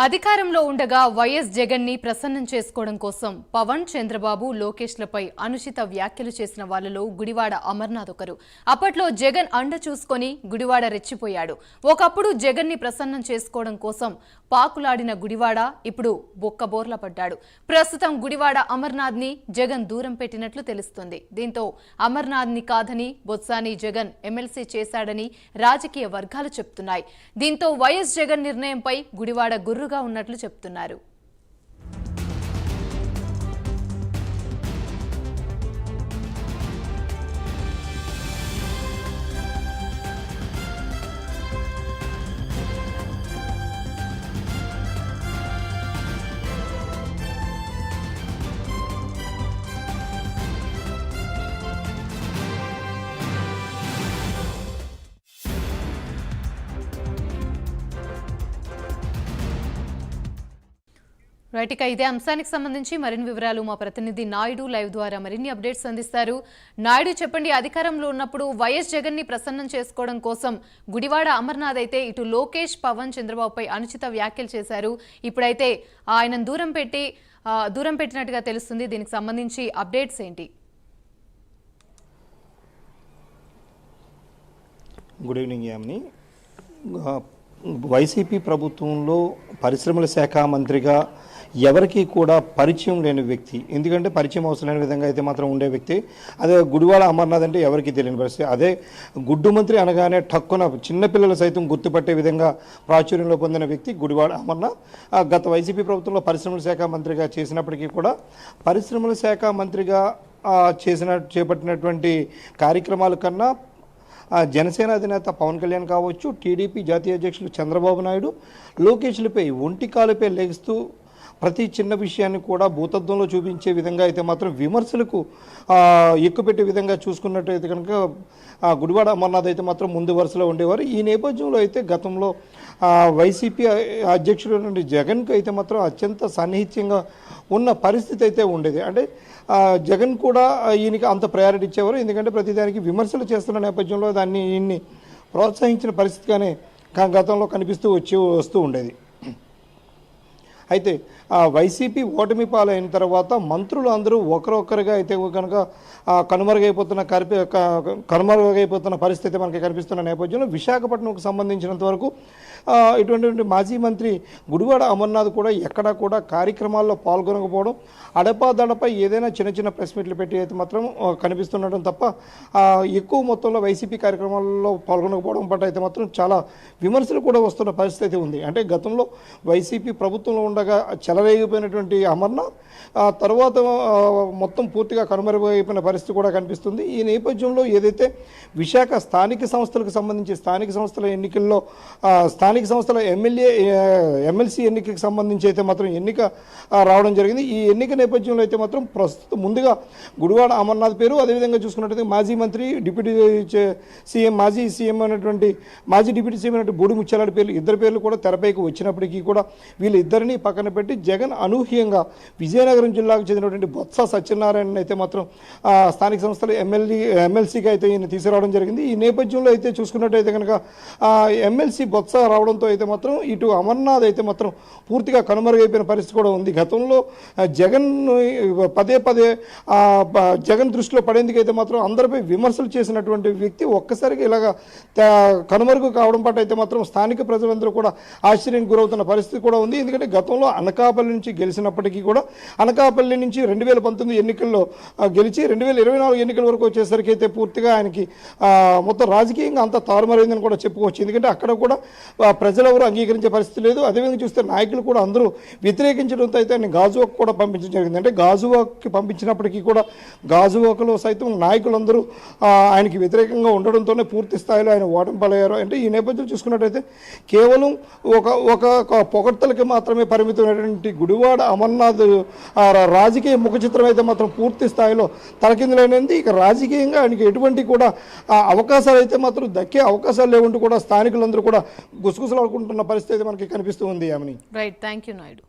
అధికారంలో ఉండగా వైఎస్ జగన్ ని ప్రసన్నం చేసుకోవడం కోసం పవన్, చంద్రబాబు, లోకేష్లపై అనుచిత వ్యాఖ్యలు చేసిన వాళ్లలో గుడివాడ అమర్నాథ్ ఒకరు. అప్పట్లో జగన్ అండ చూసుకొని గుడివాడ రెచ్చిపోయాడు. ఒకప్పుడు జగన్ ని ప్రసన్నం చేసుకోవడం కోసం పాకులాడిన గుడివాడ ఇప్పుడు బొక్కబోర్ల పడ్డాడు. ప్రస్తుతం గుడివాడ అమర్నాథ్ ని జగన్ దూరం పెట్టినట్లు తెలుస్తుంది. దీంతో అమర్నాథ్ ని కాదని బొత్సాని జగన్ ఎమ్మెల్సీ చేశాడని రాజకీయ వర్గాలు చెప్తున్నాయి. దీంతో వైఎస్ జగన్ నిర్ణయంపై గుడివాడ గుర్రుగా ఉన్నట్లు చెప్తున్నారు. రైట్, ఇక ఇదే అంశానికి సంబంధించి మరిన్ని వివరాలు మా ప్రతినిధి నాయుడు లైవ్ ద్వారా మరిన్ని అప్డేట్స్ అందిస్తారు. నాయుడు, చెప్పండి. అధికారంలో ఉన్నప్పుడు వైఎస్ జగన్ ని ప్రసన్నం చేసుకోవడం కోసం గుడివాడ అమర్నాథ్ అయితే ఇటు లోకేష్, పవన్, చంద్రబాబుపై అనుచిత వ్యాఖ్యలు చేశారు. ఇప్పుడైతే ఆయనను దూరం పెట్టినట్టుగా తెలుస్తుంది. దీనికి సంబంధించి అప్డేట్స్ ఏంటి? Good evening Yamini. వైసీపీ ప్రభుత్వంలో పరిశ్రమల శాఖ మంత్రిగా ఎవరికి కూడా పరిచయం లేని వ్యక్తి, ఎందుకంటే పరిచయం అవసరం లేని విధంగా అయితే మాత్రం ఉండే వ్యక్తి. అదే గుడివాడ అమర్నాథ్ అంటే ఎవరికి తెలియని పరిస్థితి. అదే గుడ్డు మంత్రి అనగానే ఠక్కున చిన్నపిల్లలు సైతం గుర్తుపట్టే విధంగా ప్రాచుర్యంలో పొందిన వ్యక్తి గుడివాడ అమర్నాథ్. గత వైసీపీ ప్రభుత్వంలో పరిశ్రమల శాఖ మంత్రిగా చేసినప్పటికీ కూడా పరిశ్రమల శాఖ మంత్రిగా చేపట్టినటువంటి కార్యక్రమాల కన్నా జనసేన అధినేత పవన్ కళ్యాణ్ కావచ్చు, టీడీపీ జాతీయ అధ్యక్షులు చంద్రబాబు నాయుడు, లోకేష్లపై ఒంటికాలపై లేస్తూ ప్రతి చిన్న విషయాన్ని కూడా భూతత్వంలో చూపించే విధంగా అయితే మాత్రం విమర్శలకు ఎక్కుపెట్టే విధంగా చూసుకున్నట్టయితే కనుక గుడివాడ అమర్నాథ్ అయితే మాత్రం ముందు వరుసలో ఉండేవారు. ఈ నేపథ్యంలో అయితే గతంలో వైసీపీ అధ్యక్షుడు నుండి జగన్కు అయితే మాత్రం అత్యంత సన్నిహిత్యంగా ఉన్న పరిస్థితి అయితే ఉండేది. అంటే జగన్ కూడా ఈయనకి అంత ప్రయారిటీ ఇచ్చేవారు, ఎందుకంటే ప్రతిదానికి విమర్శలు చేస్తున్న నేపథ్యంలో దాన్ని ఈయన్ని ప్రోత్సహించిన పరిస్థితిగానే గతంలో వస్తూ ఉండేది. అయితే వైసీపీ పాలైన తర్వాత మంత్రులు అందరూ ఒకరొకరుగా అయితే కనుక కనుమరుగైపోతున్న పరిస్థితి మనకి కనిపిస్తున్న నేపథ్యంలో విశాఖపట్నంకు సంబంధించినంత వరకు ఇటువంటి మాజీ మంత్రి గుడివాడ అమర్నాథ్ కూడా ఎక్కడా కూడా కార్యక్రమాల్లో పాల్గొనకపోవడం, అడపాదడపై ఏదైనా చిన్న చిన్న ప్రెస్ మీట్లు పెట్టి అయితే మాత్రం కనిపిస్తుండడం తప్ప ఎక్కువ మొత్తంలో వైసీపీ కార్యక్రమాల్లో పాల్గొనకపోవడం పట్ల అయితే మాత్రం చాలా విమర్శలు కూడా వస్తున్న పరిస్థితి ఉంది. అంటే గతంలో వైసీపీ ప్రభుత్వంలో ఉండగా చెలరేగిపోయినటువంటి అమర్నాథ్ తర్వాత మొత్తం పూర్తిగా కనుమరుగైపోయిన పరిస్థితి కూడా కనిపిస్తుంది. ఈ నేపథ్యంలో ఏదైతే విశాఖ స్థానిక సంస్థలకు సంబంధించి స్థానిక సంస్థల ఎన్నికల్లో స్థానిక సంస్థల ఎమ్మెల్సీ ఎన్నికకి సంబంధించి అయితే మాత్రం ఎన్నిక రావడం జరిగింది. ఈ ఎన్నిక నేపథ్యంలో అయితే మాత్రం ప్రస్తుతం ముందుగా గుడివాడ అమర్నాథ్ పేరు, అదేవిధంగా చూసుకున్నట్టయితే మాజీ మంత్రి డిప్యూటీ సీఎం మాజీ డిప్యూటీ సీఎం అయినట్టు బూడి ముత్యాల పేర్లు, ఇద్దరు పేర్లు కూడా తెరపైకి వచ్చినప్పటికీ కూడా వీళ్ళిద్దరినీ పక్కన పెట్టి జగన్ అనూహ్యంగా విజయనగరం జిల్లాకు చెందినటువంటి బొత్స సత్యనారాయణ అయితే మాత్రం స్థానిక సంస్థల ఎమ్మెల్సీగా అయితే ఈయన తీసుకురావడం జరిగింది. ఈ నేపథ్యంలో అయితే చూసుకున్నట్టయితే కనుక ఎమ్మెల్సీ బొత్స రావడంతో అయితే మాత్రం ఇటు అమర్నాథ్ అయితే మాత్రం పూర్తిగా కనుమరుగైపోయిన పరిస్థితి కూడా ఉంది. గతంలో జగన్ పదే జగన్ దృష్టిలో పడేందుకైతే మాత్రం అందరిపై విమర్శలు చేసినటువంటి వ్యక్తి ఒక్కసారిగా ఇలాగా కనుమరుగు కావడం పట్ల అయితే మాత్రం స్థానిక ప్రజలందరూ కూడా ఆశ్చర్యానికి గురవుతున్న పరిస్థితి కూడా ఉంది. ఎందుకంటే గతంలో అనకాపల్లి నుంచి గెలిచినప్పటికీ కూడా అనకాపల్లి నుంచి 2019 ఎన్నికల్లో గెలిచి 2024 ఎన్నికల వరకు వచ్చేసరికి అయితే పూర్తిగా ఆయనకి మొత్తం రాజకీయంగా అంత తారుమారైందని కూడా చెప్పుకోవచ్చు. ఎందుకంటే అక్కడ కూడా ప్రజలెవరూ అంగీకరించే పరిస్థితి లేదు. అదేవిధంగా చూస్తే నాయకులు కూడా అందరూ వ్యతిరేకించడంతో అయితే ఆయన గాజువాక్ కూడా పంపించడం జరిగింది. అంటే గాజువాక్కి పంపించినప్పటికీ కూడా గాజువాకలో సైతం నాయకులందరూ ఆయనకి వ్యతిరేకంగా ఉండడంతోనే పూర్తి స్థాయిలో ఆయన ఓటమి పాలయ్యారు. అంటే ఈ నేపథ్యం చూసుకున్నట్టయితే కేవలం ఒక పొగడ్తలకి మాత్రమే పరిమితమైనటువంటి గుడివాడ అమర్నాథ్ రాజకీయ ముఖ చిత్రం అయితే మాత్రం పూర్తి స్థాయిలో తలకిందులైనది. ఇక రాజకీయంగా ఆయనకి ఎటువంటి కూడా అవకాశాలు అయితే మాత్రం దక్కే అవకాశాలు లేవంటూ కూడా స్థానికులందరూ కూడా గుసగుసలాడుకుంటున్న పరిస్థితి మనకి కనిపిస్తూ ఉంది. Right, thank you Naidu.